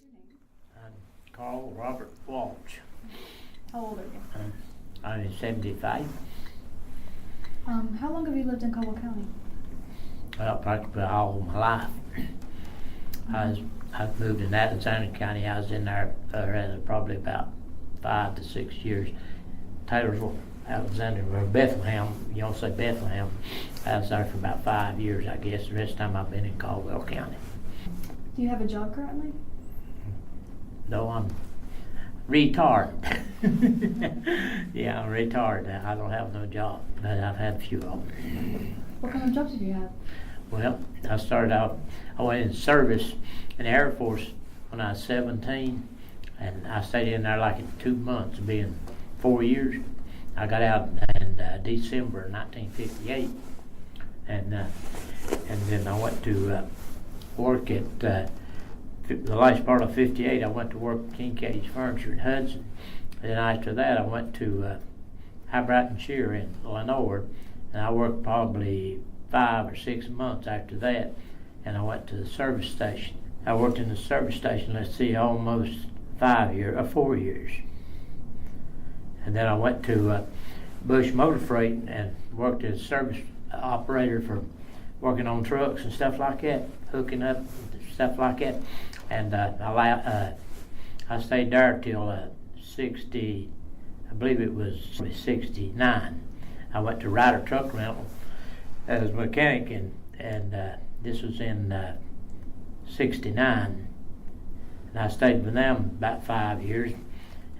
your name? I'm Carl Robert Walsh. How old are you? I'm 75. How long have you lived in Caldwell County? Well, practically all my life. I moved in Alexander County. I was in there probably about 5 to 6 years. Taylorsville, Alexander, or Bethlehem. You don't say Bethlehem. I was there for about 5 years, I guess. The rest of the time I've been in Caldwell County. Do you have a job currently? No, I'm retarded. Yeah, I'm retarded. I don't have no job, but I've had a few of them. What kind of jobs have you had? Well, I started out, I went in service in the Air Force when I was 17, and I stayed in there like in 2 months, being 4 years. I got out in December 1958, and then I went to work at the last part of 58. I went to work at Kincaid's Furniture in Hudson. And then after that, I went to Highbright and Shear in Lenore, and I worked probably 5 or 6 months after that, and I went to the service station. I worked in the service station, almost 4 years. And then I went to Bush Motor Freight and worked as a service operator for working on trucks and stuff like that, hooking up stuff like that. And I stayed there till 60, I believe it was 69. I went to Ryder Truck Rental as a mechanic, and this was in 69. And I stayed with them about 5 years.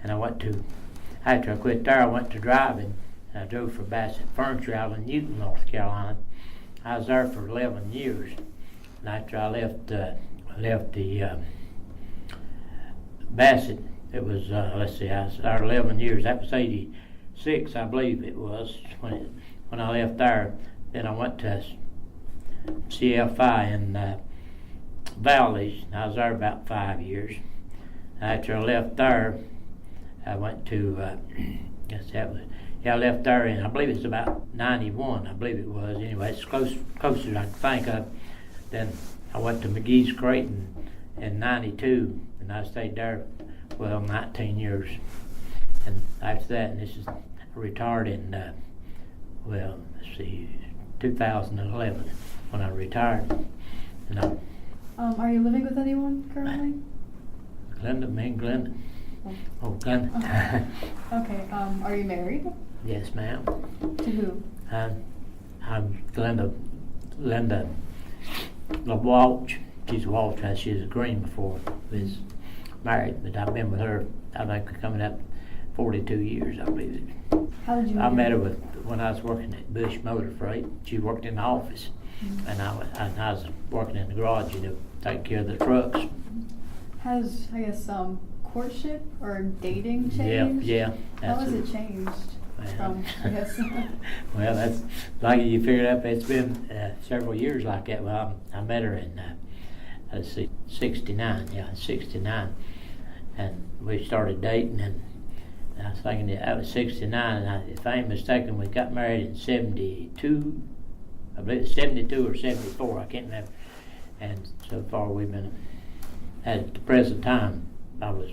And after I quit there, I went to driving. I drove for Bassett Furniture out in Newton, North Carolina. I was there for 11 years. And after I left the Bassett, it was, I was there 11 years. That was 86, I believe it was, when I left there. Then I went to CFI in Valdez. I was there about 5 years. After I left there, I went to, I left there in, I believe it's about 91, I believe it was. Anyway, it's closer as I can think of. Then I went to McGee's Creighton in 92, and I stayed there, 19 years. And after that, and this is, I retired in, 2011 when I retired. And are you living with anyone currently? Glenda. Oh, Glenda. Okay, are you married? Yes, ma'am. To who? I'm Glenda Walsh. She's Walsh. She was green before we was married, but I've been with her, I think, coming up 42 years, I believe it. How did you meet I met her when I was working at Bush Motor Freight. She worked in the office, and I was working in the garage, taking care of the trucks. Has, courtship or dating changed? Yeah. How has it changed? Well, that's like you figured out. It's been several years like that. Well, I met her in 69. Yeah, 69, and we started dating. And I was thinking that was 69, and if I ain't mistaken, we got married in 72. I believe it's 72 or 74. I can't remember. And so far, we've been at the present time. I was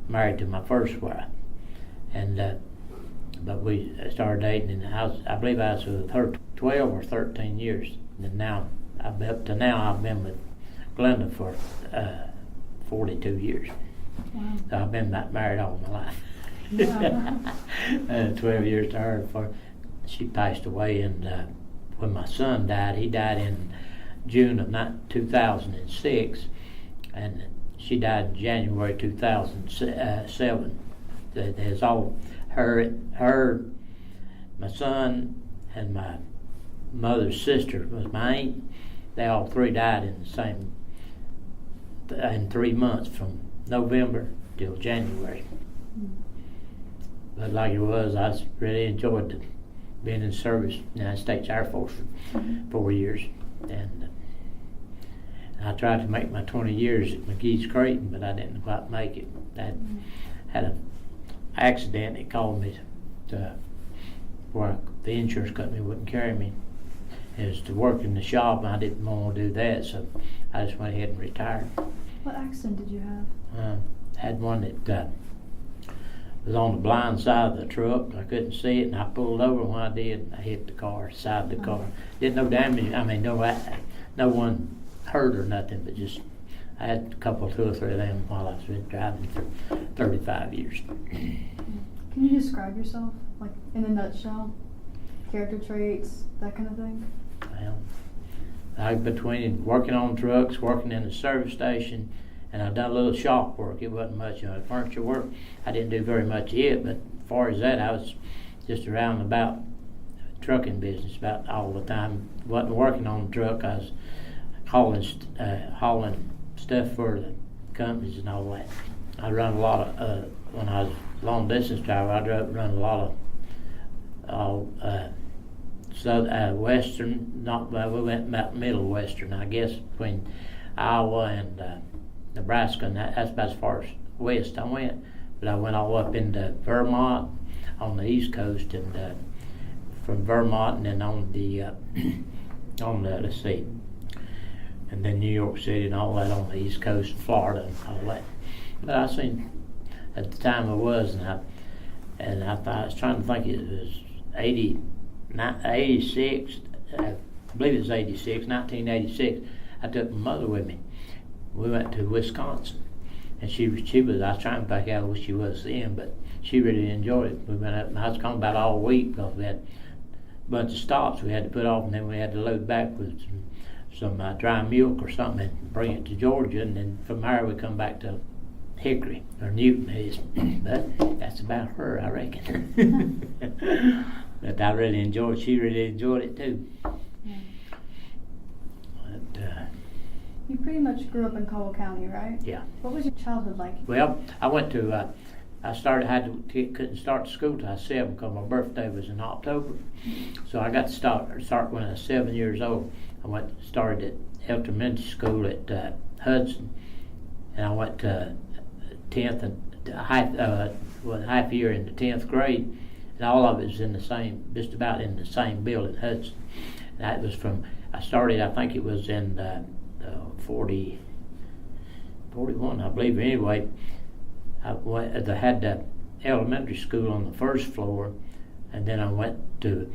married to my first wife, and but we started dating, and I believe I was with her 12 or 13 years. And now, I've been with Glenda for 42 years. Wow. So I've been married all my life. Yeah. 12 years to her before she passed away, and when my son died, he died in June of 2006, and she died in January 2007. There's all her, my son, and my mother's sister was my aunt. They all three died in 3 months, from November till January. But like it was, I really enjoyed being in service in the United States Air Force for 4 years, and I tried to make my 20 years at McGee's Creighton, but I didn't quite make it. I had an accident that called me to where the insurance company wouldn't carry me. It was to work in the shop, and I didn't want to do that, so I just went ahead and retired. What accident did you have? Had one that was on the blind side of the truck. I couldn't see it, and I pulled over. When I did, I hit the car, side of the car. Did no damage. I mean, no one hurt or nothing, but just I had two or three of them while I was been driving for 35 years. Can you describe yourself, like in a nutshell? Character traits, that kind of thing? Well, between working on trucks, working in the service station, and I've done a little shop work. It wasn't much furniture work. I didn't do very much of it, but as far as that, I was just around about trucking business about all the time. Wasn't working on the truck. I was hauling stuff for the companies and all that. I run a lot of when I was long distance driver. I run a lot of western. We went about middle western, I guess, between Iowa and Nebraska, and that's about as far as west I went. But I went all up into Vermont on the east coast, and from Vermont, and then on the let's see, and then New York City and all that on the east coast, Florida and all that. But I seen at the time I was, and I thought I was trying to think it was 86. I believe it was 86, 1986. I took my mother with me. We went to Wisconsin, and she was. I was trying to back out what she was then, but she really enjoyed it. We went up, and I was gone about all week because we had a bunch of stops we had to put off, and then we had to load back with some dry milk or something and bring it to Georgia, and then from there we come back to Hickory or Newton is. But that's about her, I reckon. But I really enjoyed it. She really enjoyed it too. Yeah. But, you pretty much grew up in Caldwell County, right? Yeah. What was your childhood like? Well, I went to. Couldn't start school till I was 7 because my birthday was in October. So I got to start when I was 7 years old. I started at elementary school at Hudson, and I went to 10th and half year in the 10th grade, and all of it was in the same, just about in the same building, Hudson. And that was I started, I think it was in 41, I believe. Anyway, they had the elementary school on the first floor, and then I went to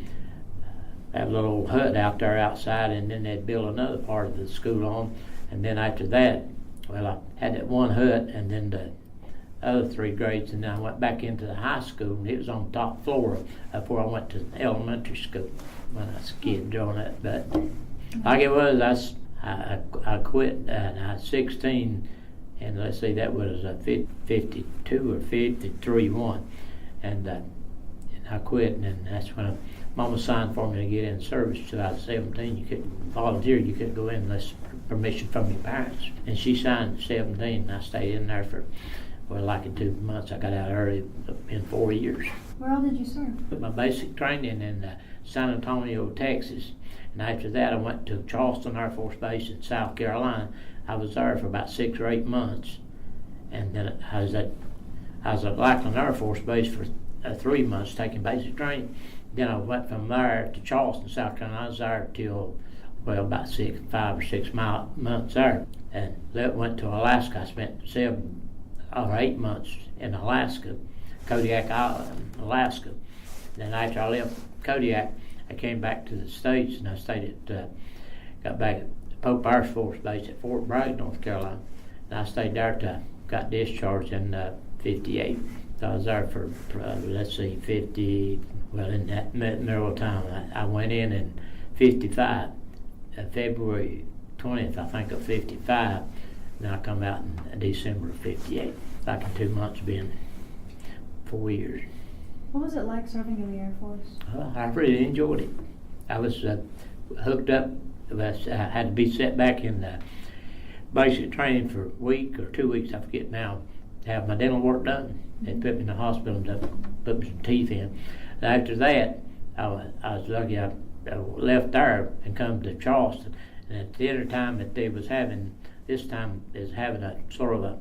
have a little hut out there outside, and then they'd build another part of the school on. And then after that, well, I had that one hut, and then the other 3 grades, and then I went back into the high school, and it was on the top floor before I went to elementary school when I was a kid growing up. But like it was, I quit, and I was 16, and let's see, that was 52 or 53 one, and I quit, and then that's when Mama signed for me to get in service till I was 17. You couldn't volunteer, you couldn't go in unless permission from your parents. And she signed at 17, and I stayed in there for, like in 2 months. I got out early in 4 years. Where all did you serve? Put my basic training in San Antonio, Texas, and after that I went to Charleston Air Force Base in South Carolina. I was there for about 6 or 8 months, and then I was at Lackland Air Force Base for 3 months taking basic training. Then I went from there to Charleston, South Carolina. I was there till, about 5 or 6 months there. And then went to Alaska. I spent 7 or 8 months in Alaska, Kodiak Island, Alaska. Then after I left Kodiak, I came back to the States, and I stayed got back at Pope Air Force Base at Fort Bragg, North Carolina. And I stayed there till got discharged in 58. So I was there for, 50, in that middle time. I went in 55, February 20th, I think, of 55. And I come out in December of 58. Like in 2 months, being 4 years. What was it like serving in the Air Force? I really enjoyed it. I was hooked up. I had to be set back in basic training for a week or 2 weeks, I forget now, to have my dental work done. They put me in the hospital to put me some teeth in. And after that, I was lucky. I left there and come to Charleston. And at the dinner time that they was having, this time is having a sort of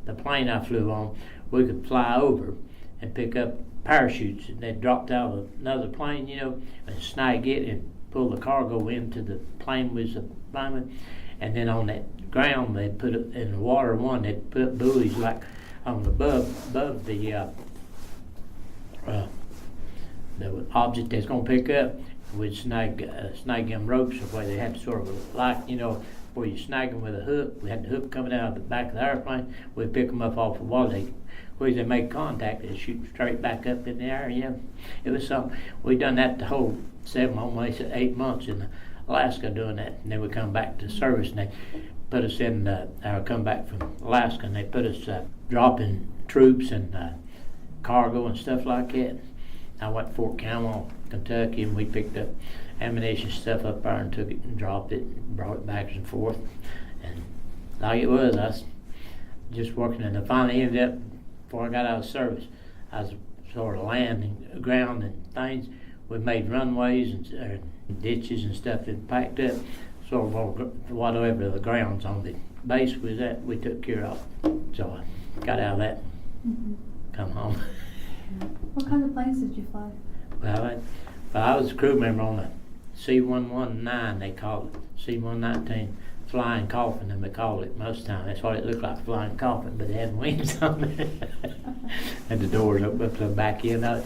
the plane I flew on, we could fly over and pick up parachutes. And they dropped out of another plane, and snag it and pull the cargo into the plane was flying with. And then on that ground, they'd put it in the water. One, they'd put buoys like on the above the object that's going to pick up. We'd snag them ropes where they had sort of like, where you snag them with a hook. We had the hook coming out of the back of the airplane. We'd pick them up off the wall. Where they make contact, they'd shoot straight back up in the air. Yeah, it was something. We done that the whole almost 8 months in Alaska doing that. And then we come back to service, and they put us in. Come back from Alaska, and they put us dropping troops and cargo and stuff like that. I went to Fort Campbell, Kentucky, and we picked up ammunition stuff up there and took it and dropped it and brought it back and forth. And like it was, I was just working, and I finally ended up, before I got out of service, I was sort of landing, ground and things. We made runways and ditches and stuff that packed up. Sort of whatever the grounds on the base was at, we took care of. So I got out of that, come home. What kind of planes did you fly? Well, I was a crew member on the C-119, they call it, C-119, flying coffin, and they call it most of the time. That's what it looked like, a flying coffin, but it had wings on it. And the doors open up to the back end of it.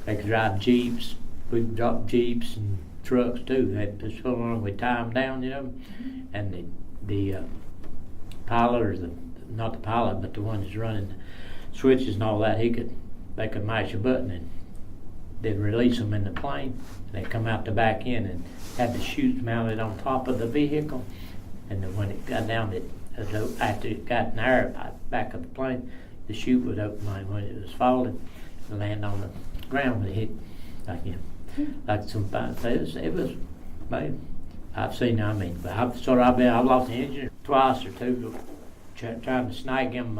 They could drive Jeeps. We could drop Jeeps and trucks too. They had to pull on, we tie them down, and the pilot, or not the pilot, but the one that's running the switches and all that, they could mash a button and they'd release them in the plane. They'd come out the back end and had the chutes mounted on top of the vehicle. And then when it got down, after it got in the air, back of the plane, the chute would open. When it was falling, it land on the ground, it hit like some fine. It was, man, I've seen. But I've lost the engine twice or two trying to snag them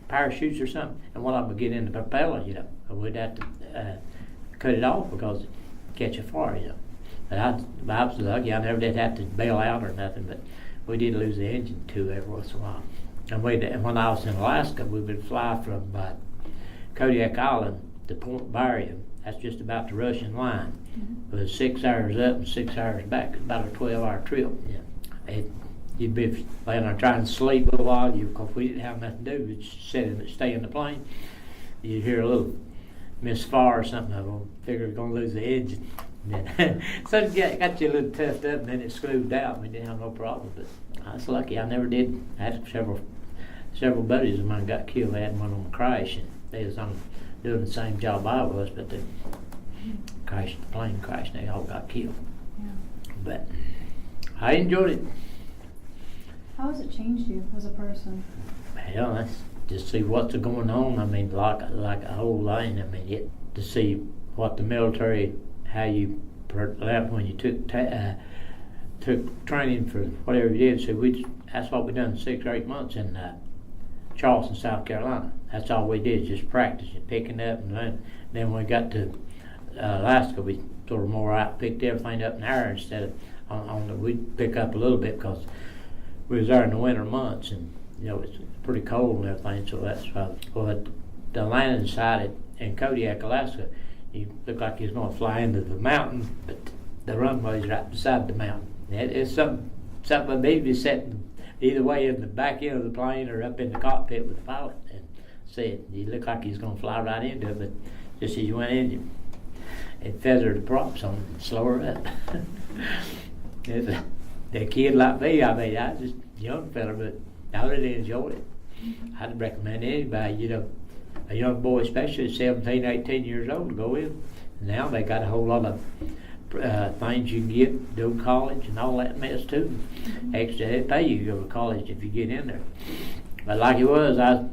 parachutes or something, and one of them would get in the propeller, and we'd have to cut it off because it'd catch a fire, But I was lucky. I never did have to bail out or nothing, but we did lose the engine too every once in a while. And when I was in Alaska, we would fly from Kodiak Island to Point Barrow. That's just about the Russian line. It was 6 hours up and 6 hours back. It's about a 12-hour trip. You'd be planning on trying to sleep a little while, because we didn't have nothing to do. We'd just stay in the plane. You'd hear a little misfire or something. I figured we're going to lose the engine. So it got you a little toughed up, and then it screwed out. We didn't have no problem. But I was lucky. I never did. I had several buddies of mine got killed. They had one on the crash, and they was doing the same job I was, but the plane crashed, and they all got killed. Yeah. But I enjoyed it. How has it changed you as a person? Well, that's just see what's going on. Like a whole line. To see what the military, how you when you took training for whatever you did. So that's what we done 6 or 8 months in Charleston, South Carolina. That's all we did, just practicing, picking up, and then when we got to Alaska, we sort of more out picked everything up in the air instead of we'd pick up a little bit because we was there in the winter months, and it's pretty cold and everything. So that's why. Well, the landing site in Kodiak, Alaska, you look like you're going to fly into the mountain, but the runway's right beside the mountain. It's something maybe sitting either way in the back end of the plane or up in the cockpit with the pilot, and see it. You look like he's going to fly right into it, but just as you went in, it feathered the props on it and slow her up. A kid like me, I was just a young fella, but I really enjoyed it. I'd recommend anybody, a young boy, especially 17, 18 years old, to go in. Now they got a whole lot of things you can get, do college and all that mess too. Extra, they pay you to go to college if you get in there. But like it was, I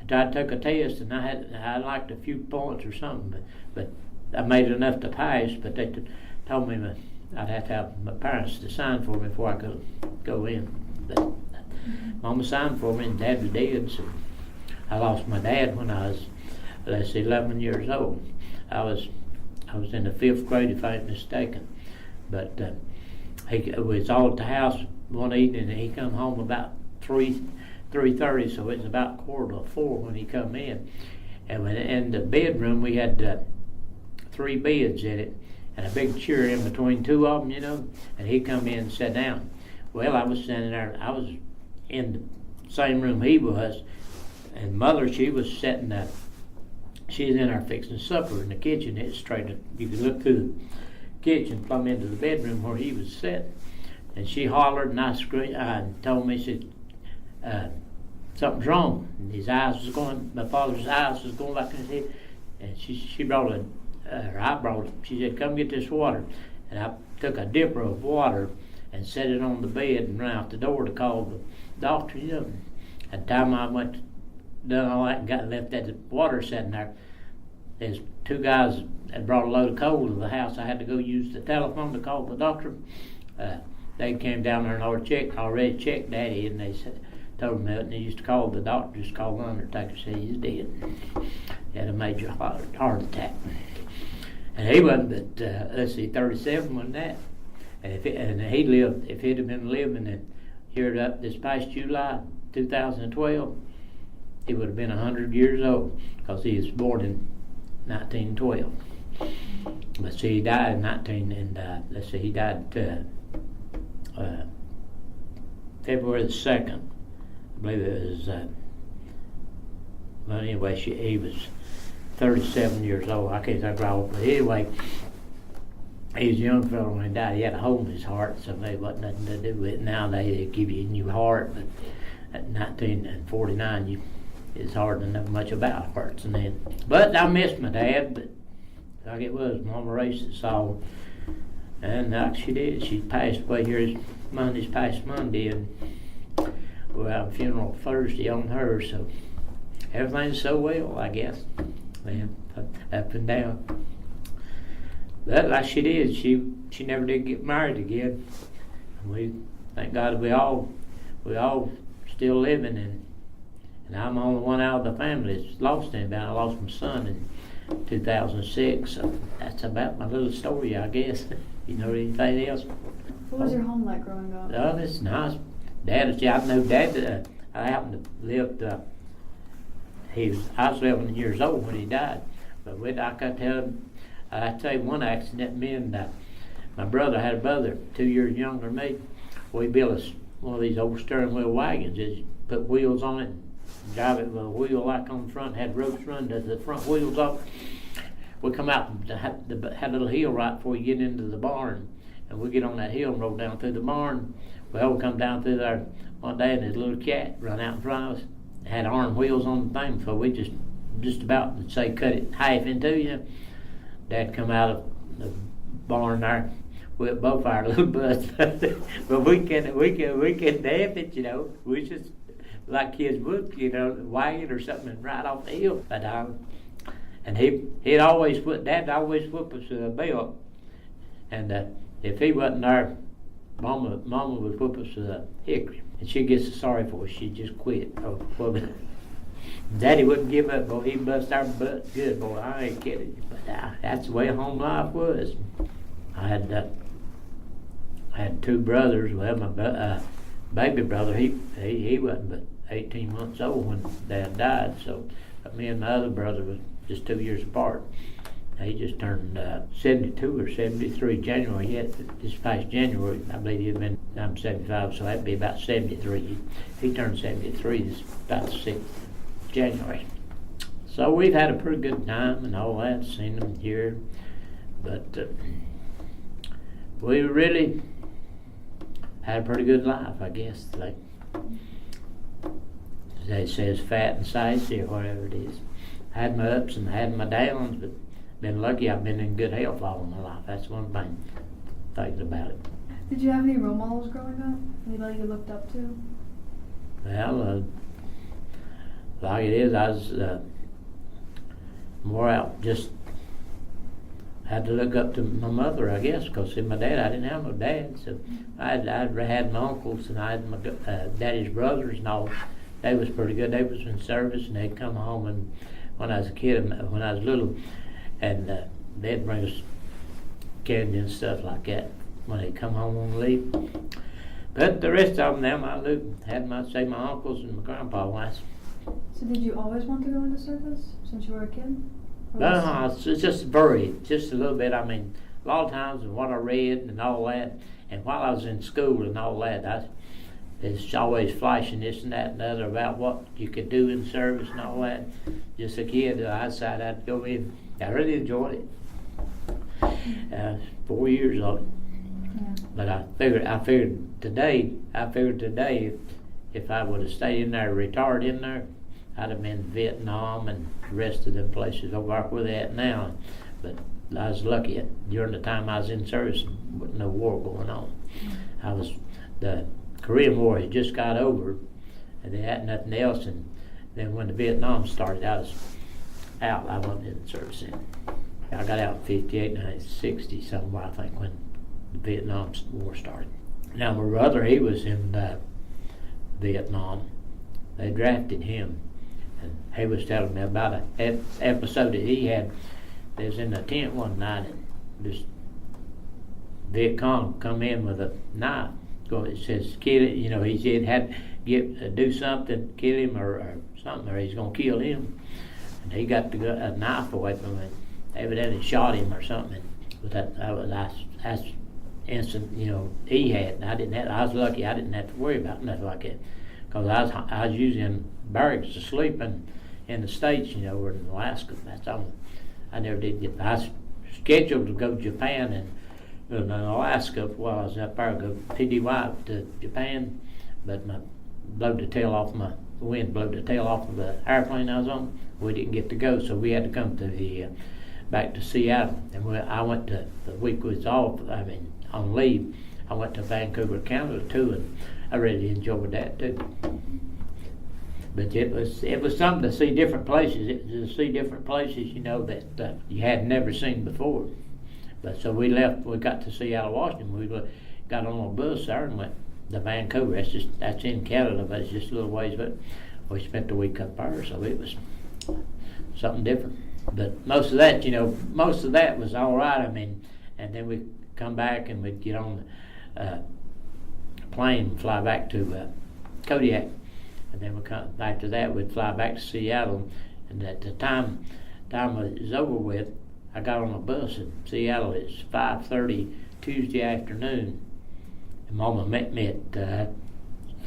took a test and I liked a few points or something, but I made enough to pass. But they told me I'd have to have my parents to sign for me before I could go in. But Mama signed for me and Dad was dead, so I lost my dad when I was 11 years old. I was in the 5th grade, if I ain't mistaken. But he was all at the house one evening, and he come home about 3:30, so it was about 3:45 when he come in. And in the bedroom, we had 3 beds in it, and a big chair in between 2 of them, and he come in and sat down. Well, I was standing there. I was in the same room he was. And Mother, she was sitting there. She was in there fixing supper in the kitchen. It's straight. You could look through the kitchen, plumb into the bedroom where he was sitting. And she hollered, and I screamed. Told me, she said, something's wrong. And his eyes was going. My father's eyes was going back in his head. And she brought I brought it. She said, "Come get this water." And I took a dipper of water and set it on the bed and ran out the door to call the doctor. You know, at the time I went, done all that, and left that water sitting there. There's two guys that brought a load of coal to the house. I had to go use the telephone to call the doctor. They came down there and already checked Daddy, and they said, told him that, and they used to call the doctor, just call the undertaker, say he's dead. He had a major heart attack. And he wasn't but, 37 wasn't that. And if he'd have been living and here up this past July, 2012, he would have been 100 years old, because he was born in 1912. But see, he died in he died February the 2nd. I believe it was, well, anyway, he was 37 years old. I can't think right, but anyway, he was a young fellow when he died. He had a hole in his heart, so there wasn't nothing to do with it. Now they give you a new heart, but at 1949, it's hard to know much about hearts. And then, but I miss my dad, but like it was, Mama raised us all. And like she did, she passed away here this past Monday, and we'll have a funeral Thursday on her, so everything's so well, I guess. Man, up and down. But like she did, she never did get married again. And we thank God we all still living, and I'm the only one out of the family that's lost anybody. I lost my son in 2006, so that's about my little story, I guess. You know anything else? What was your home like growing up? Oh, it's nice. Dad, I know Dad. I happened to live. I was 11 years old when he died. But I could tell you one accident. Me and my brother had a brother 2 years younger than me. We built one of these old steering wheel wagons. Just put wheels on it, and drive it with a wheel like on the front. Had ropes run to the front wheels off. We come out and had a little hill right before you get into the barn, and we get on that hill and roll down through the barn. Well, we come down through there one day, and this little cat run out in front of us. Had arm wheels on the thing, so we just about to say cut it half into you. Dad come out of the barn there with both our little butts, but we can damp it, you know. We just like kids would, you know, wagon or something and ride off the hill. But and Dad always whip us with a belt, and if he wasn't there, Mama would whip us with a hickory, and she gets sorry for us. She just quit. Oh, well, Daddy wouldn't give up, boy. He bust our butt good, boy. I ain't kidding you. But that's the way home life was. I had two brothers. Well, my baby brother, he wasn't but 18 months old when Dad died. So, but me and my other brother was just 2 years apart. He just turned 72 or 73 January. Yet this past January, I believe he'd been. I'm 75, so that'd be about 73. He turned 73 this about 6th January. So we've had a pretty good time and all that. Seen them here, but we really had a pretty good life, I guess. Like they says, fat and sightsee or whatever it is. Had my ups and had my downs, but been lucky I've been in good health all my life. That's one thing thinking about it. Did you have any role models growing up? Anybody you looked up to? Well, like it is, I was more out just had to look up to my mother, I guess, because my dad, I didn't have no dad. So I had my uncles and I had my daddy's brothers and all. They was pretty good. They was in service and they'd come home, and when I was a kid, when I was little, and they'd bring us candy and stuff like that when they come home on leave. But the rest of them, I had my uncles and my grandpa once. So did you always want to go into service since you were a kid? No, it's just just a little bit. I mean, a lot of times and what I read and all that, and while I was in school and all that, it's always flashing this and that and the other about what you could do in service and all that. Just a kid, I decided I'd go in. I really enjoyed it. 4 years of it. Yeah. But I figured today, if I would have stayed in there, retired in there, I'd have been Vietnam and the rest of them places over where they're at now. But I was lucky during the time I was in service, with no war going on. The Korean War had just got over, and they had nothing else. And then when the Vietnam started, I was out. I wasn't in service then. I got out in '58, 1960 somewhere, I think, when the Vietnam War started. Now my brother, he was in Vietnam. They drafted him, and he was telling me about an episode that he had. They was in a tent one night, and this Viet Cong come in with a knife. It says, kill it, he said had to do something, kill him or something, or he's going to kill him. And he got a knife away from him, evidently shot him or something. But that's instant, he had. I didn't have. I was lucky I didn't have to worry about nothing like that. Because I was usually in barracks sleeping in the States, or in Alaska. That's all. I never did get. I was scheduled to go to Japan and in Alaska while I was up there, go PDY to Japan, but the wind blew the tail off of the airplane I was on. We didn't get to go, so we had to come to back to Seattle. And I went to, the week was off, on leave, I went to Vancouver, Canada too, and I really enjoyed that too. But it was something to see different places. That you had never seen before. But so we got to Seattle, Washington. We got on a bus there and went to Vancouver. That's in Canada, but it's just a little ways. But we spent the week up there, so it was something different. But most of that was all right. And then we come back and we'd get on a plane and fly back to Kodiak. And then after that, we'd fly back to Seattle. And at the time was over with, I got on a bus in Seattle. It's 5:30 Tuesday afternoon. And Mama met me at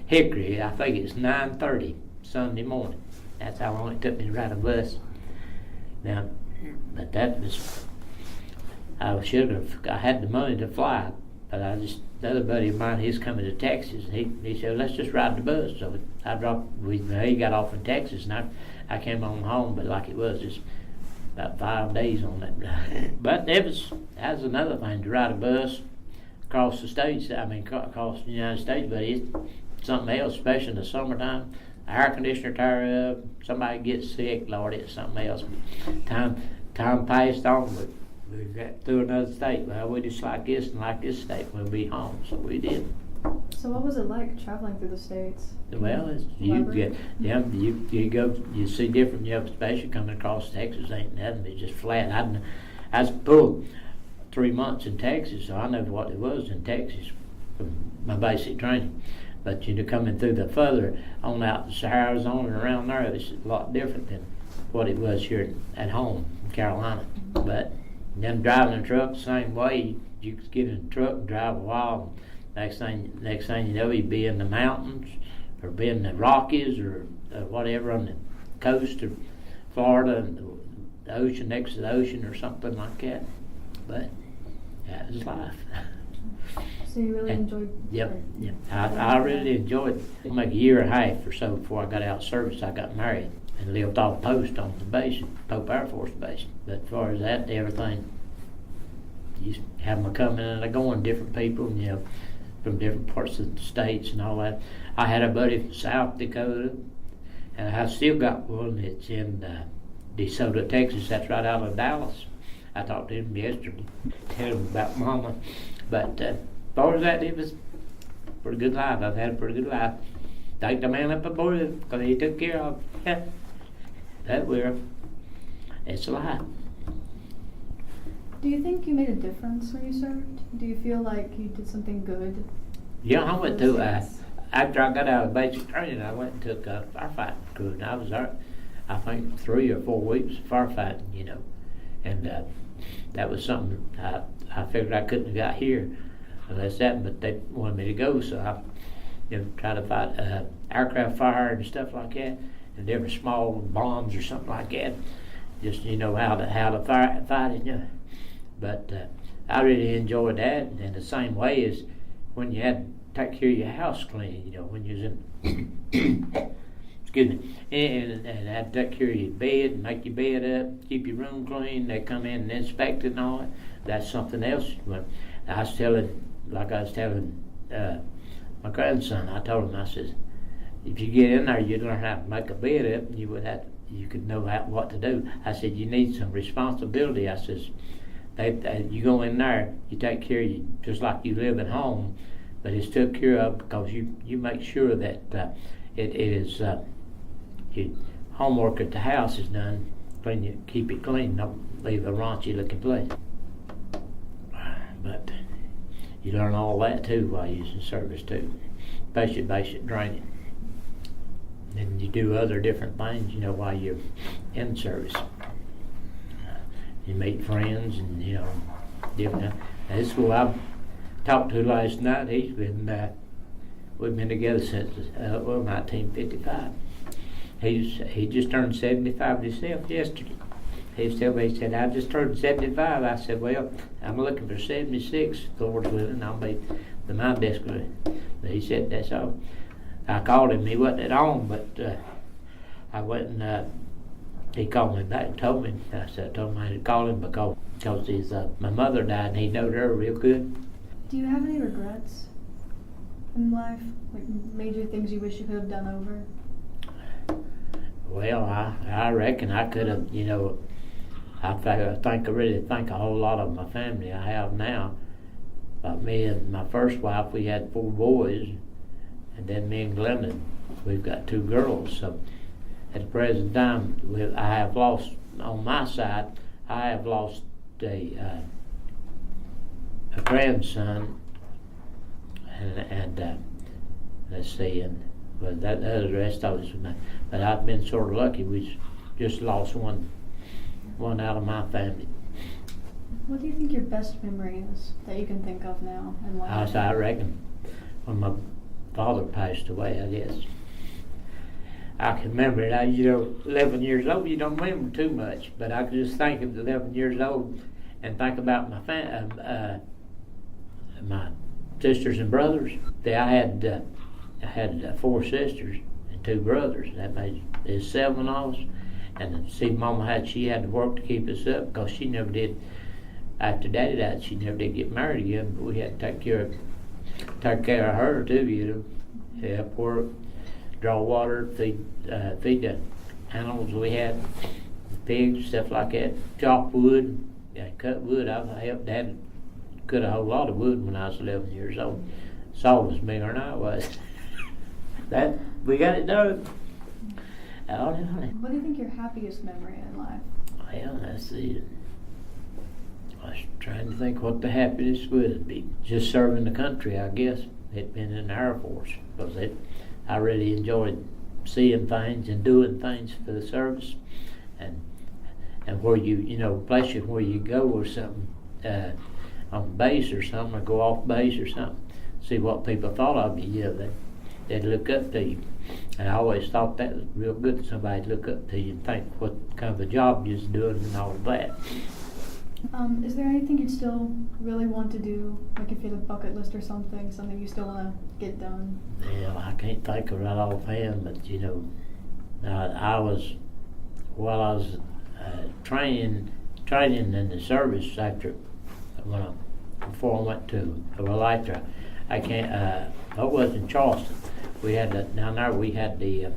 Hickory. I think it's 9:30 Sunday morning. That's how long it took me to ride a bus. Now, but that was, I had the money to fly, but the other buddy of mine, he's coming to Texas. He said, let's just ride the bus. So he got off in Texas, and I came on home, but like it was just about 5 days on that. But that was another thing, to ride a bus across the states. Across the United States, but it's something else, especially in the summertime. The air conditioner tear up, somebody gets sick, Lord, it's something else. Time passed on, but we got through another state. Well, we just like this and like this state, we'll be home, so we did. So what was it like traveling through the states? Well, you go, you see different, especially coming across Texas, ain't nothing, it's just flat. I was pulled 3 months in Texas, so I know what it was in Texas from my basic training. But coming through the further on out to Arizona and around there, it's a lot different than what it was here at home in Carolina. But then driving a truck the same way, you could get in a truck and drive a while. Next thing you know, you'd be in the mountains or be in the Rockies or whatever on the coast of Florida and the ocean, next to the ocean or something like that. But that was life. So you really enjoyed? Yep. I really enjoyed it. It like a year and a half or so before I got out of service, I got married and lived off post on the base, Pope Air Force Base. But as far as that, everything, you have them coming and going, different people, from different parts of the states and all that. I had a buddy from South Dakota, and I still got one that's in DeSoto, Texas. That's right out of Dallas. I talked to him yesterday, tell him about Mama. But as far as that, it was a pretty good life. I've had a pretty good life. Thank the man up above it, because he took care of it. That will. It's a life. Do you think you made a difference when you served? Do you feel like you did something good? Yeah, I went to, after I got out of basic training, I went and took a firefighting crew, and I was there, I think, 3 or 4 weeks firefighting, and that was something I figured I couldn't have got here unless that, but they wanted me to go, so try to fight aircraft fire and stuff like that, and different small bombs or something like that. Just how to fight it. But I really enjoyed that, and the same way as when you had to take care of your house clean. When you was in excuse me, and had to take care of your bed, and make your bed up, keep your room clean. They come in and inspect it and all that. That's something else. When I was telling my grandson, I told him, I says, if you get in there, you'd learn how to make a bed up, and you could know what to do. I said, you need some responsibility. I says, you go in there, you take care of you just like you live at home, but it's took care of because you make sure that it is your homework at the house is done. You keep it clean, don't leave a raunchy looking place. But you learn all that too while you're in service too, especially basic training. And you do other different things, while you're in service. You meet friends and different. This who I talked to last night. We've been together since 1955. He just turned 75 himself yesterday. He said, I just turned 75. I said, well, I'm looking for 76. Lord's willing, I'll be the my desk with it. But he said, that's all. I called him. He wasn't at home, but I went and he called me back and told me. I told him I had to call him because my mother died and he knowed her real good. Do you have any regrets in life? Like major things you wish you could have done over? Well, I reckon I could have, I really think a whole lot of my family I have now. Like me and my first wife, we had 4 boys, and then me and Glenda, we've got 2 girls. So at the present time, I have lost, on my side, I have lost a grandson, and let's see, but the rest of us, but I've been sort of lucky. We just lost one out of my family. What do you think your best memory is that you can think of now in life? I reckon when my father passed away, I guess. I can remember it. 11 years old, you don't remember too much, but I could just think of 11 years old and think about my sisters and brothers. I had 4 sisters and 2 brothers. That made there's 7 of us. And see, Mama she had to work to keep us up because she never did. After Daddy died, she never did get married again. But we had to take care of her too. Help work, draw water, feed the animals we had, pigs, stuff like that. Chop wood, cut wood. I helped Dad cut a whole lot of wood when I was 11 years old. Saw was bigger than I was. That we got it done. What do you think your happiest memory in life? Well, that's it. I was trying to think what the happiness would be. Just serving the country, I guess. It been in the Air Force because I really enjoyed seeing things and doing things for the service, and where places where you go or something on base or something, or go off base or something. See what people thought of you. They'd look up to you. And I always thought that was real good, somebody to look up to you and think what kind of a job you're doing and all of that. Is there anything you'd still really want to do? Like if you had a bucket list or something you still want to get done? Well, I can't think of it offhand, but while I was training in the service before I went to I was in Charleston. We had down there. We had to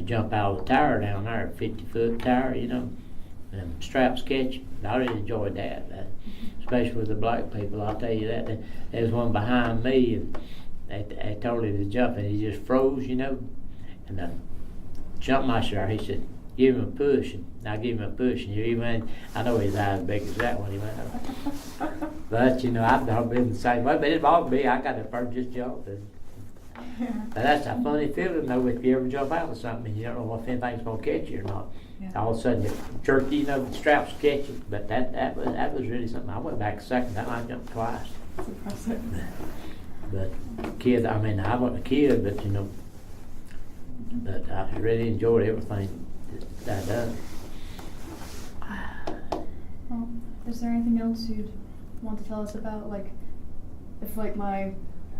jump out of the tower down there, 50-foot tower, and straps catch. I really enjoyed that, especially with the black people. I'll tell you that. There was one behind me, and they told him to jump, and he just froze, And the jump master, he said, "Give him a push." And I gave him a push, and I know his eyes big as that when he went up. But I've not been the same way. But it bothered me. I got the first just jump. But that's a funny feeling though if you ever jump out of something and you don't know if anything's gonna catch you or not. Yeah. All of a sudden you jerky, the straps catch you. But that was really something. I went back a second time. I jumped twice. That's impressive. But kid, I mean, I wasn't a kid, but you know, but I really enjoyed everything that I done. Well, is there anything else you'd want to tell us about? Like, if like my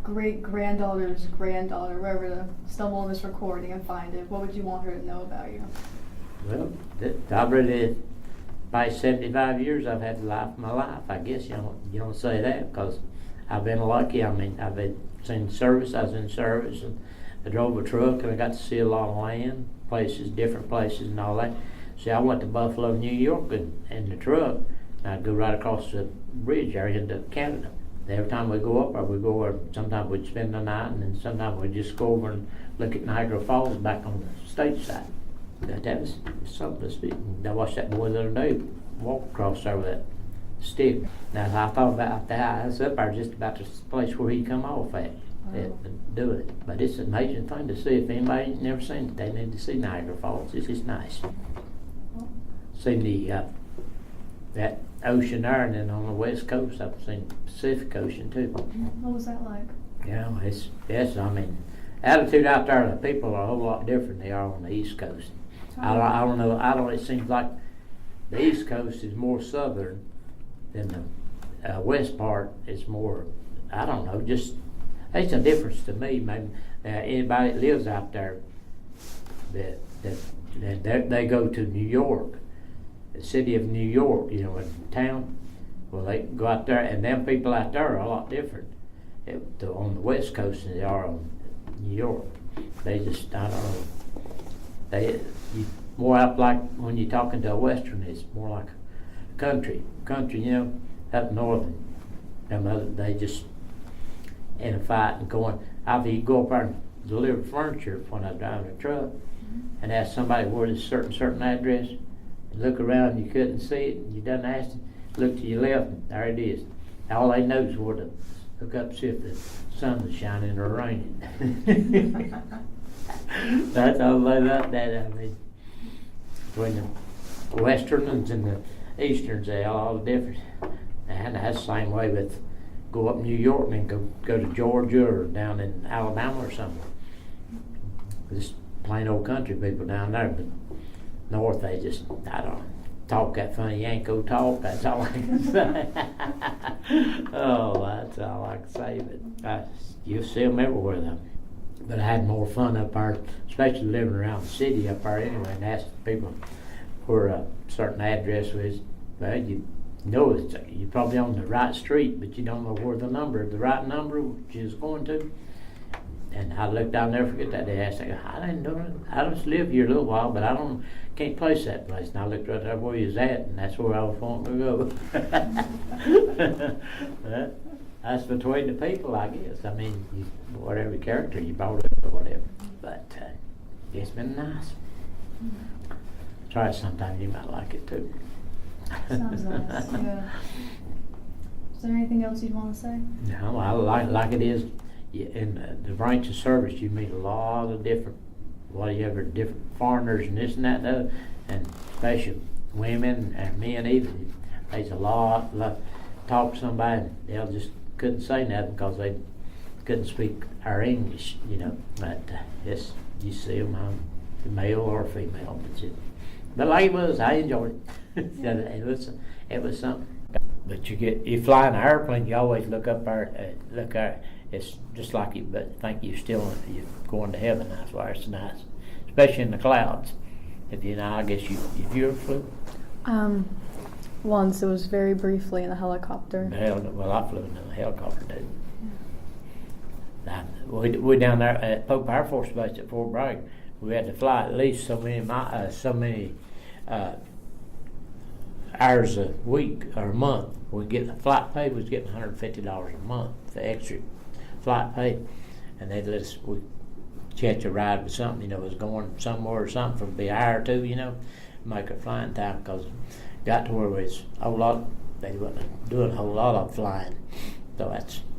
great-granddaughter's granddaughter were ever to stumble on this recording and find it, what would you want her to know about you? Well, I've really, by 75 years, I've had the life of my life. I guess you don't say that because I've been lucky. I mean, I've seen service. I was in service, and I drove a truck, and I got to see a lot of land, places, different places, and all that. See, I went to Buffalo, New York, in the truck. And I'd go right across the bridge there into Canada. Every time we go up, or we go over, sometimes we'd spend the night, and then sometimes we'd just go over and look at Niagara Falls back on the state side. That was something to speak. I watched that boy the other day walk across there with that stick. Now, I thought about that. I was up there just about the place where he come off at. Do it. But it's an amazing thing to see. If anybody's never seen it, they need to see Niagara Falls. It's just nice. Seen the that ocean there, and then on the west coast, I've seen the Pacific Ocean too. What was that like? Yeah, it's. I mean, attitude out there, the people are a whole lot different than they are on the East Coast. I don't know. It seems like the East Coast is more southern than the west part is more. I don't know. Just it's a difference to me. Maybe anybody that lives out there that they go to New York, the city of New York, you know, in town. Well, they go out there, and them people out there are a lot different on the West Coast than they are on New York. They just, I don't know. More up like when you're talking to a Western, it's more like country, you know, up north. They just in a fight and going. You go up there and deliver furniture when I was driving a truck, and ask somebody where this certain address. Look around, you couldn't see it, and you done asked it. Look to your left, and there it is. All they know is where to look up to see if the sun is shining or raining. That's all they about that. I mean, between the Westerns and the Easterns, they all different. And that's the same way with go up New York and then go to Georgia or down in Alabama or something. Just plain old country people down there, but north they just, I don't talk that funny Yanko talk. That's all I can say. Oh, that's all I can say. But you see them everywhere though. But I had more fun up there, especially living around the city up there anyway, and asking people where a certain address was. Well, you know you're probably on the right street, but you don't know where the right number which is going to. And I looked, I'll never forget that day. I said, I didn't know it. I just lived here a little while, but I can't place that place. And I looked right there where he was at, and that's where I was wanting to go. That's between the people, I guess. I mean, whatever character you brought up or whatever. But it's been nice. Try it sometime, you might like it too. Sounds nice, yeah. Is there anything else you'd want to say? No, I like it is. In the branch of service, you meet a lot of different foreigners and this and that and other, and especially women and men even. There's a lot talk to somebody and they'll just couldn't say nothing because they couldn't speak our English, you know. But you see them, male or female. But like it was, I enjoyed it. It was something. But you fly in an airplane, you always look up there, it's just like you, but think you're going to heaven. That's why it's nice, especially in the clouds. I guess if you ever flew. Once, it was very briefly in a helicopter. Well, I flew in a helicopter too. We're down there at Pope Air Force Base at Fort Bragg. We had to fly at least so many hours a week or a month. We get the flight pay was getting $150 a month for extra flight pay, and they'd let us catch a ride with something, you know, was going somewhere or something for be an hour or two, you know, make our flying time because got to where it was a whole lot. They wasn't doing a whole lot of flying, so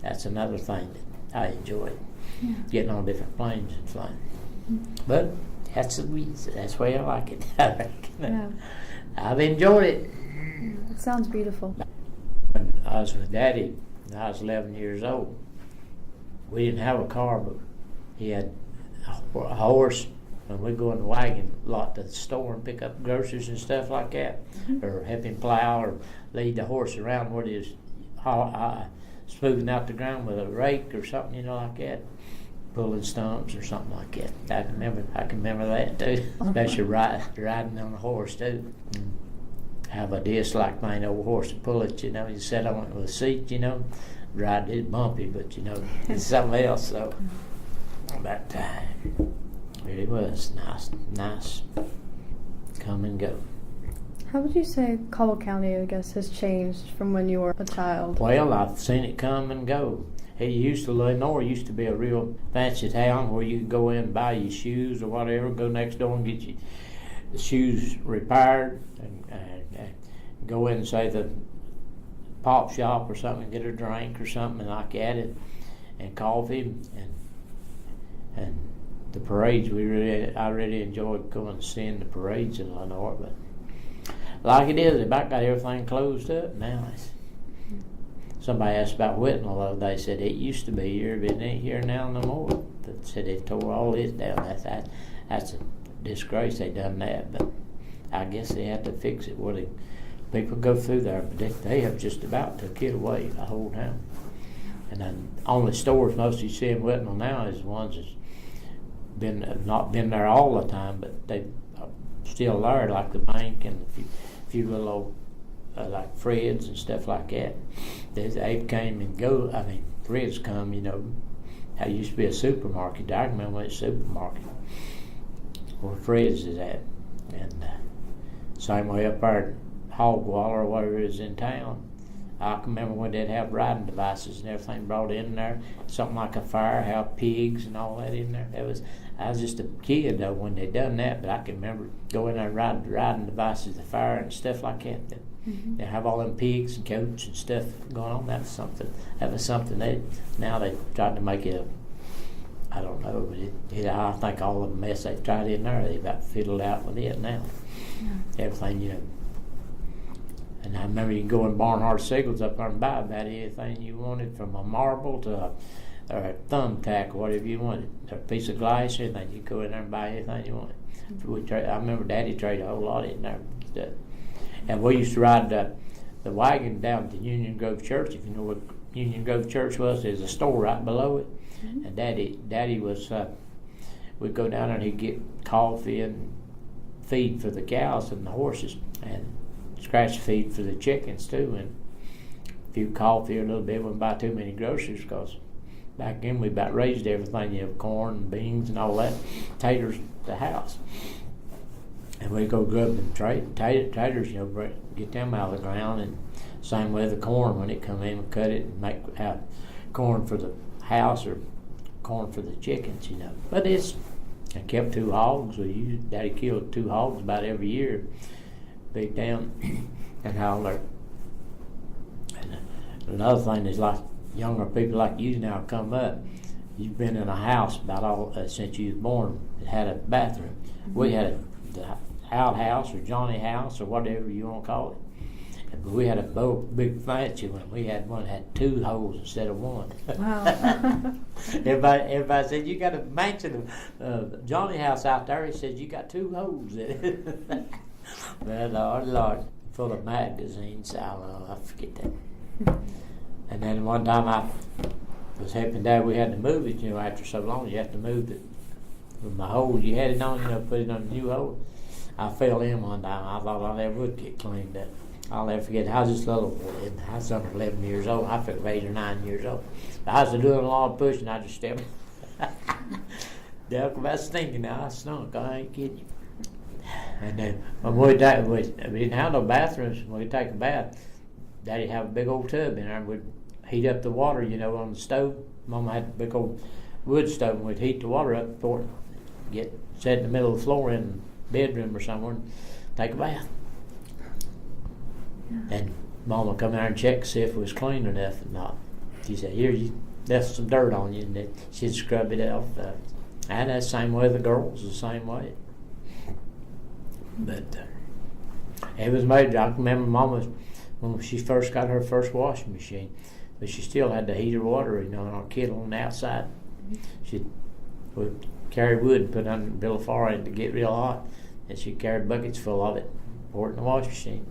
that's another thing that I enjoyed, getting on different planes and flying. But that's the way I like it. Yeah. I've enjoyed it. It sounds beautiful. When I was with Daddy, when I was 11 years old, we didn't have a car, but he had a horse, and we'd go in the wagon a lot to the store and pick up groceries and stuff like that, or help him plow or lead the horse around where he was smoothing out the ground with a rake or something, you know, like that, pulling stumps or something like that. I can remember that too, especially riding on a horse too. Have a dislike my old horse to pull it, you know. You sat on it with a seat, you know. Ride it bumpy, but you know, it's something else. So, but it was nice. Come and go. How would you say Caldwell County, I guess, has changed from when you were a child? Well, I've seen it come and go. It used to, Lenore used to be a real fancy town where you could go in and buy your shoes or whatever, go next door and get your shoes repaired, and go in and say the pop shop or something, get a drink or something like that, and coffee, and the parades. I really enjoyed going and seeing the parades in Lenore, but like it is, they about got everything closed up now. Somebody asked about Whitnall the other day, said it used to be here, but it ain't here now no more. But said they tore all this down. That's a disgrace they done that, but I guess they had to fix it where people go through there, but they have just about took it away, the whole town. And then only stores most you see in Whitnall now is the ones that's not been there all the time, but they are still there, like the bank and a few little old, like Fred's and stuff like that. They came and go. I mean, Fred's come, you know. There used to be a supermarket. I remember when it's a supermarket where Fred's is at. And same way up there at Hogwall or whatever it is in town. I can remember when they'd have riding devices and everything brought in there. Something like a fire, have pigs and all that in there. I was just a kid though when they done that, but I can remember going there and riding devices, the fire and stuff like that. They have all them pigs and goats and stuff going on. That was something now they tried to make it I don't know, but I think all of the mess they tried in there, they about fiddled out with it now. Yeah. Everything, you know. And I remember you can go in Barnhart Siegels up there and buy about anything you wanted, from a marble to a thumbtack or whatever you wanted, or a piece of glass, anything. You go in there and buy anything you wanted. I remember Daddy traded a whole lot in there. And we used to ride the wagon down to Union Grove Church. If you know what Union Grove Church was, there's a store right below it. And Daddy was, we'd go down there and he'd get coffee and feed for the cows and the horses, and scratch feed for the chickens too, and a few coffee or a little bit. We wouldn't buy too many groceries because back then we about raised everything, you know, corn and beans and all that, taters at the house. And we'd go grub and taters, you know, get them out of the ground, and same way the corn when it come in, we cut it and make corn for the house or corn for the chickens, you know. But I kept 2 hogs. Daddy killed 2 hogs about every year, big down, and all that. And another thing is, like younger people like you now come up, you've been in a house about all since you was born. It had a bathroom. We had the outhouse or Johnny house or whatever you want to call it. But we had a big fancy one. We had one that had 2 holes instead of 1. Wow. everybody said, you got a mansion of Johnny house out there. He said, you got 2 holes in it. But Lord, full of magazines. I forget that. And then one time I was helping Dad. We had to move it, you know, after so long. You have to move it from the hole you had it on, you know, put it on a new hole. I fell in one time. I thought I never would get cleaned up. I'll never forget. I was just little. I was under 11 years old. I felt 8 or 9 years old. I was doing a lot of pushing. I just stepped. Duck about stinking. Now I stunk. I ain't kidding you. And then when we didn't have no bathrooms. When we'd take a bath, Daddy'd have a big old tub in there, and we'd heat up the water, you know, on the stove. Mama had a big old wood stove, and we'd heat the water up before it get set in the middle of the floor in the bedroom or somewhere and take a bath. Yeah. And Mama come there and check to see if it was clean enough or not. She said, here, you left some dirt on you, and then she'd scrub it off. And that's the same way the girls, the same way. But it was major. I can remember Mama, when she first got her first washing machine, but she still had to heat her water, in our kettle on the outside. She would carry wood and put it on the bill of fire to get real hot, and she carried buckets full of it, pour it in the wash machine,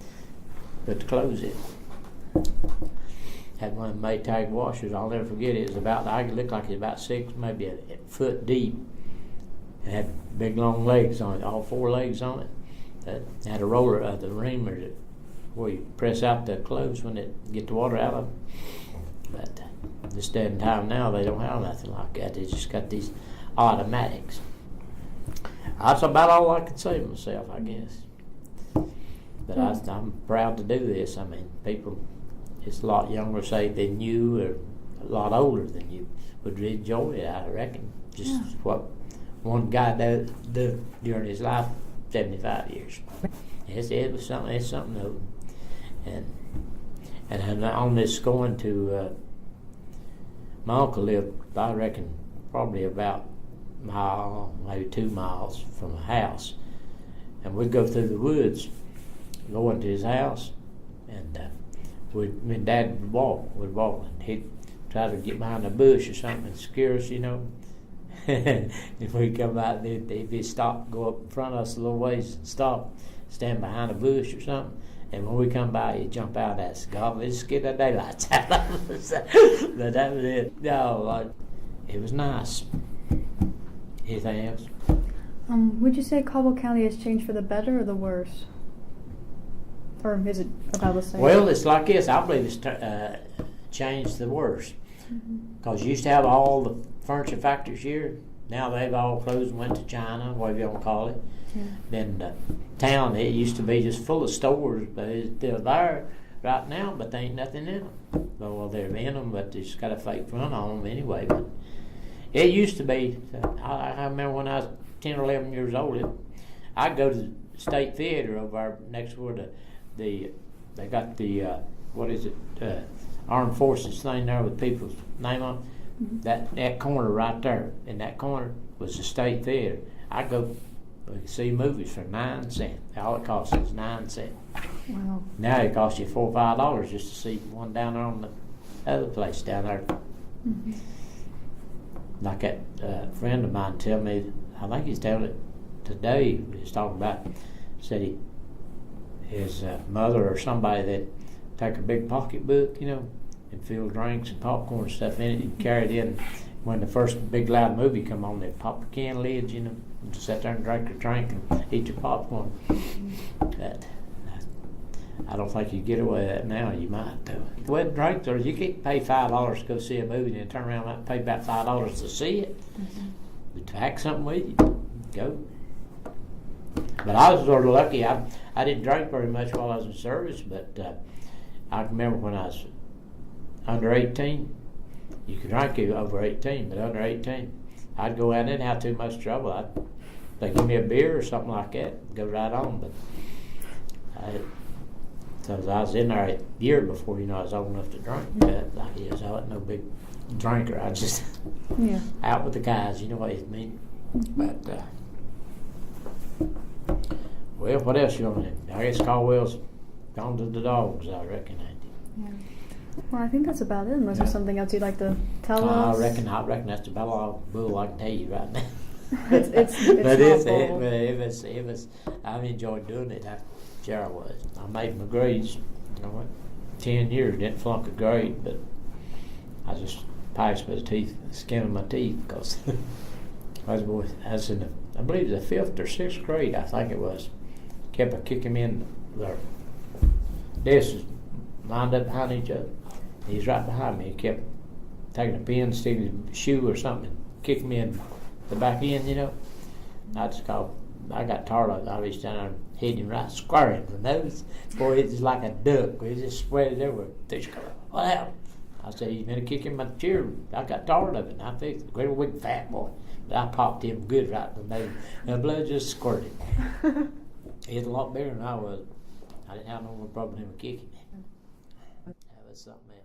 put the clothes in. Had one of the Maytag washers. I'll never forget it. It was about, I looked like it was about 6, maybe a foot deep. It had big long legs on it, all 4 legs on it. It had a roller, the reamer, where you press out the clothes when it get the water out of them. But this day and time now, they don't have nothing like that. They just got these automatics. That's about all I can say myself, I guess. But I'm proud to do this. I mean, people, it's a lot younger, say, than you, or a lot older than you, would enjoy it, I reckon. Just what one guy did during his life, 75 years. It was something. It's something new. And on this going to, my uncle lived, I reckon, probably about a mile, maybe 2 miles from a house, and we'd go through the woods, go into his house, and me and Dad would walk, and he'd try to get behind a bush or something and scare us, If we'd come out, if he'd stop, go up in front of us a little ways, stop, stand behind a bush or something, and when we come by, he'd jump out at us, God, let's get the daylights out of us. But that was it. No, it was nice. Anything else? Would you say Caldwell County has changed for the better or the worse? Or is it about the same? Well, it's like this. I believe it's changed the worse. Because you used to have all the furniture factories here. Now they've all closed and went to China, whatever you want to call it. Yeah. Then the town, it used to be just full of stores, but it's still there right now, but there ain't nothing in them. Well, they're in them, but they just got a fake front on them anyway. But it used to be, I remember when I was 10 or 11 years old, I'd go to the State Theater over there next door to they got the, Armed Forces thing there with people's name on it. That corner right there, in that corner was the State Theater. I'd go see movies for 9 cents. All it cost was 9 cents. Wow. Now it costs you $4 or $5 just to see one down there on the other place down there. Like that friend of mine tell me, I think he's telling it today, he was talking about, said his mother or somebody that take a big pocketbook, and fill drinks and popcorn and stuff in it and carry it in. When the first big loud movie come on, they pop the can lids, and just sit there and drink your drink and eat your popcorn. I don't think you get away with that now. You might though. Well, drinks, or you can't pay $5 to go see a movie and then turn around and pay about $5 to see it. But to pack something with you, go. But I was sort of lucky. I didn't drink very much while I was in service, but I remember when I was under 18, you could drink over 18, but under 18, I'd go out and have too much trouble. They give me a beer or something like that, go right on. But because I was in there a year before, I was old enough to drink. I wasn't no big drinker. I just out with the guys, you know what I mean. But well, what else you want to? I guess Caldwell's gone to the dogs, I reckon. Yeah. Well, I think that's about it. Unless there's something else you'd like to tell us. I reckon that's about all bull I can tell you right now. it's I've enjoyed doing it. Sure I was. I made my grades. 10 years, didn't flunk a grade, but I just passed by the skin of my teeth because I was in I believe the 5th or 6th grade. I think it was. Kept kicking me in their desks lined up behind each other. He's right behind me. He kept taking a pin, sticking his shoe or something, kicking me in the back end, I got tired of it. I reached down there and hit him right square in the nose. Boy, it was like a duck. He just spread it everywhere. What happened? I said, he's been kicking my chair. I got tired of it, and I fixed it. Great big fat boy. But I popped him good right in the nose, and the blood just squirted. He was a lot bigger than I was. I didn't have no more problem with him kicking me. That was something else.